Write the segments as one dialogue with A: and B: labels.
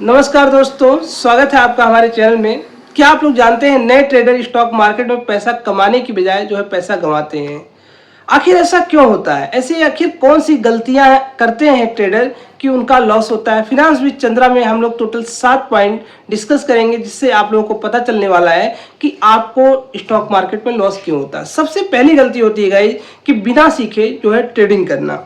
A: नमस्कार दोस्तों, स्वागत है आपका हमारे चैनल में। क्या आप लोग जानते हैं नए ट्रेडर स्टॉक मार्केट में पैसा कमाने की बजाय पैसा गंवाते हैं। आखिर ऐसा क्यों होता है? ऐसे आखिर कौन सी गलतियां करते हैं ट्रेडर कि उनका लॉस होता है? फिनांस विद चंद्रा में हम लोग टोटल 7 पॉइंट डिस्कस करेंगे, जिससे आप लोगों को पता चलने वाला है कि आपको स्टॉक मार्केट में लॉस क्यों होता है। सबसे पहली गलती होती है गाइस कि बिना सीखे ट्रेडिंग करना।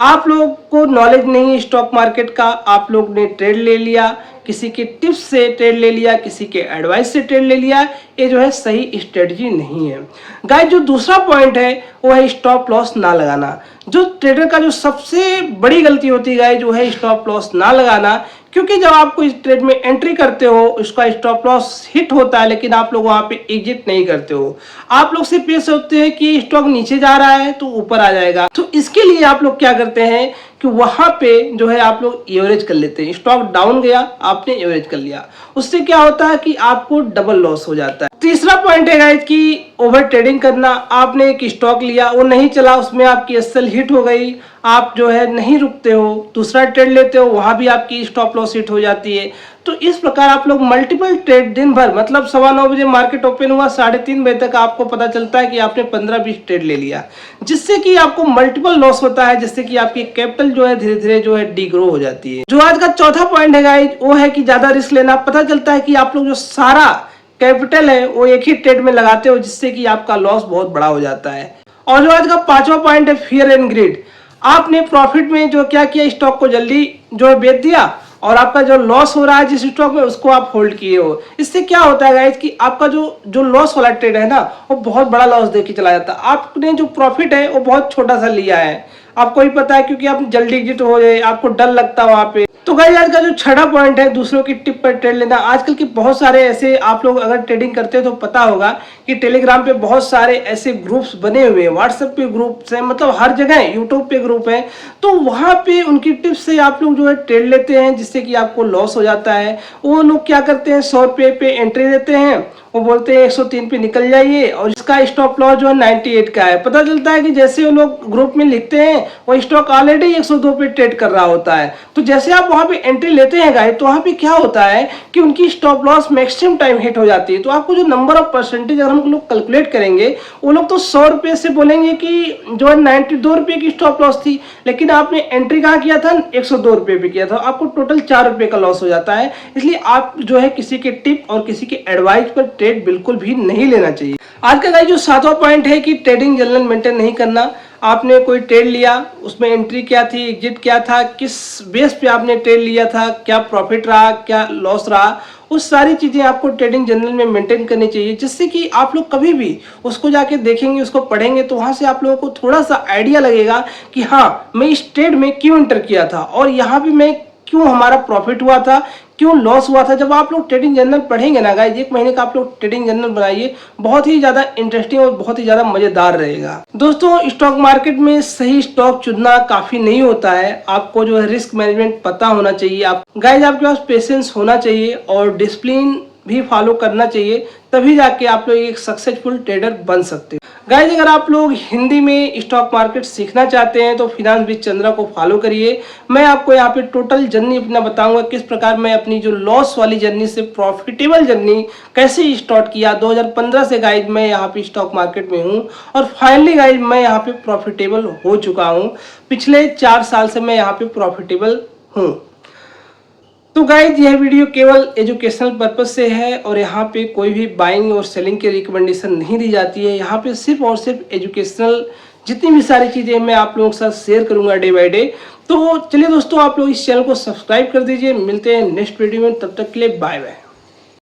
A: आप लोग को नॉलेज नहीं है स्टॉक मार्केट का, आप लोग ने ट्रेड ले लिया, किसी के टिप्स से ट्रेड ले लिया, किसी के एडवाइस से ट्रेड ले लिया। ये सही स्ट्रेटजी नहीं है गाइस। जो दूसरा पॉइंट है वो है स्टॉप लॉस ना लगाना। जो ट्रेडर का जो सबसे बड़ी गलती होती है गाइस स्टॉप लॉस ना लगाना। क्योंकि जब आप कोई ट्रेड में एंट्री करते हो उसका स्टॉप लॉस हिट होता है, लेकिन आप लोग वहां पे एग्जिट नहीं करते हो। आप लोग सिर्फ ये सोचते हैं कि स्टॉक नीचे जा रहा है तो ऊपर आ जाएगा। तो इसके लिए आप लोग क्या करते हैं कि वहां पे आप लोग एवरेज कर लेते हैं। स्टॉक डाउन गया, आपने एवरेज कर लिया, उससे क्या होता है कि आपको डबल लॉस हो जाता है। तीसरा पॉइंट है गाइस कि ओवर ट्रेडिंग करना। आपने एक स्टॉक लिया, वो नहीं चला, उसमें आपकी एसएल हिट हो गई, आप नहीं रुकते हो, दूसरा ट्रेड लेते हो, वहां भी आपकी स्टॉप लॉस हिट हो जाती है। तो इस प्रकार आप लोग मल्टीपल ट्रेड दिन भर, मतलब 9:15 बजे मार्केट ओपन हुआ, 3:30 बजे तक आपको पता चलता है कि आपने 15-20 ट्रेड ले लिया, जिससे कि आपको मल्टीपल लॉस होता है, जिससे कि आपकी कैपिटल धीरे धीरे डीग्रो हो जाती है। जो आज का चौथा पॉइंट है गाइस वो है कि ज्यादा रिस्क लेना। पता चलता है कि आप लोग जो सारा कैपिटल है वो एक ही ट्रेड में लगाते हो, जिससे कि आपका लॉस बहुत बड़ा हो जाता है। और जो आज का पांचवा पॉइंट है फियर एंड ग्रीड। आपने प्रॉफिट में क्या किया, स्टॉक को जल्दी बेच दिया और आपका जो लॉस हो रहा है जिस स्टॉक में उसको आप होल्ड किए हो। इससे क्या होता है गाइस कि आपका जो लॉस वाला ट्रेड है ना, वो बहुत बड़ा लॉस देके चला जाता है। आपने जो प्रॉफिट है वो बहुत छोटा सा लिया है, आपको ही पता है, क्योंकि आप जल्दी एग्जिट हो जाए, आपको डर लगता है वहां पे। तो गाइस आज का जो छठा पॉइंट है दूसरों की टिप पर ट्रेड लेना। आजकल के बहुत सारे ऐसे, आप लोग अगर ट्रेडिंग करते हैं तो पता होगा कि टेलीग्राम पे बहुत सारे ऐसे ग्रुप्स बने हुए हैं, व्हाट्सएप पे ग्रुप्स हैं, मतलब हर जगह, यूट्यूब पे ग्रुप है। तो वहां पे उनकी टिप्स से आप लोग ट्रेड लेते हैं, जिससे कि आपको लॉस हो जाता है। वो लोग क्या करते हैं, 100 रुपये पे एंट्री देते हैं, वो बोलते हैं 103 पे निकल जाइए और इसका स्टॉप लॉस 98 का है। पता चलता है कि जैसे वो लोग ग्रुप में लिखते हैं वो स्टॉक ऑलरेडी 102 पे ट्रेड कर रहा होता है। तो जैसे आप वहां पे एंट्री लेते हैं गाइस, तो वहां पे क्या होता है कि उनकी stop loss maximum time hit हो जाती है। तो आपको जो नंबर ऑफ परसेंटेज अगर हम लोग कैलकुलेट करेंगे, वो लोग तो 100 रुपये से बोलेंगे कि 92 रुपये की स्टॉप लॉस थी, लेकिन आपने एंट्री कहाँ किया था, 102 रुपये पे किया था, आपको टोटल 4 रुपये का लॉस हो जाता है। इसलिए आप किसी के टिप और किसी के एडवाइस पर ट्रेड बिल्कुल भी नहीं लेना चाहिए। आज का गाइस जो सातवां पॉइंट है कि ट्रेडिंग जर्नल मेंटेन नहीं करना। आपने कोई ट्रेड लिया, उसमें एंट्री क्या थी, एग्जिट क्या था, किस बेस पे आपने ट्रेड लिया था, क्या प्रॉफिट रहा, क्या लॉस रहा, उस सारी चीजें आपको ट्रेडिंग जर्नल में मेंटेन करनी चाहिए, जिससे कि आप लोग कभी भी उसको जाके देखेंगे, उसको पढ़ेंगे, तो वहां से आप लोगों को थोड़ा सा आइडिया लगेगा कि हाँ, मैं इस ट्रेड में क्यों एंटर किया था और यहाँ पे मैं क्यों, हमारा प्रॉफिट हुआ था, क्यों लॉस हुआ था। जब आप लोग ट्रेडिंग जर्नल पढ़ेंगे ना गाइस, 1 महीने का आप लोग ट्रेडिंग जर्नल बनाइए, बहुत ही ज्यादा इंटरेस्टिंग और बहुत ही ज्यादा मजेदार रहेगा। दोस्तों, स्टॉक मार्केट में सही स्टॉक चुनना काफी नहीं होता है, आपको रिस्क मैनेजमेंट पता होना चाहिए। आप गाइस, आपके पास पेशेंस होना चाहिए और डिसिप्लिन भी फॉलो करना चाहिए, तभी जाके आप लोग एक सक्सेसफुल ट्रेडर बन सकते हो। गाइस, अगर आप लोग हिंदी में स्टॉक मार्केट सीखना चाहते हैं तो फिनांस विद चंद्रा को फॉलो करिए। मैं आपको यहाँ पे टोटल जर्नी अपना बताऊंगा, किस प्रकार मैं अपनी जो लॉस वाली जर्नी से प्रॉफिटेबल जर्नी कैसे स्टार्ट किया। 2015 से गाइस मैं यहाँ पे स्टॉक मार्केट में हूँ और फाइनली गाइस मैं यहाँ पे प्रॉफिटेबल हो चुका हूँ। पिछले 4 साल से मैं यहाँ पे प्रॉफिटेबल हूँ। तो गाइज यह वीडियो केवल एजुकेशनल पर्पज से है और यहाँ पे कोई भी बाइंग और सेलिंग की रिकमेंडेशन नहीं दी जाती है। यहाँ पे सिर्फ और सिर्फ एजुकेशनल जितनी भी सारी चीज़ें मैं आप लोगों के साथ शेयर करूँगा डे बाय डे। तो चलिए दोस्तों, आप लोग इस चैनल को सब्सक्राइब कर दीजिए। मिलते हैं नेक्स्ट वीडियो में, तब तक के लिए बाय बाय।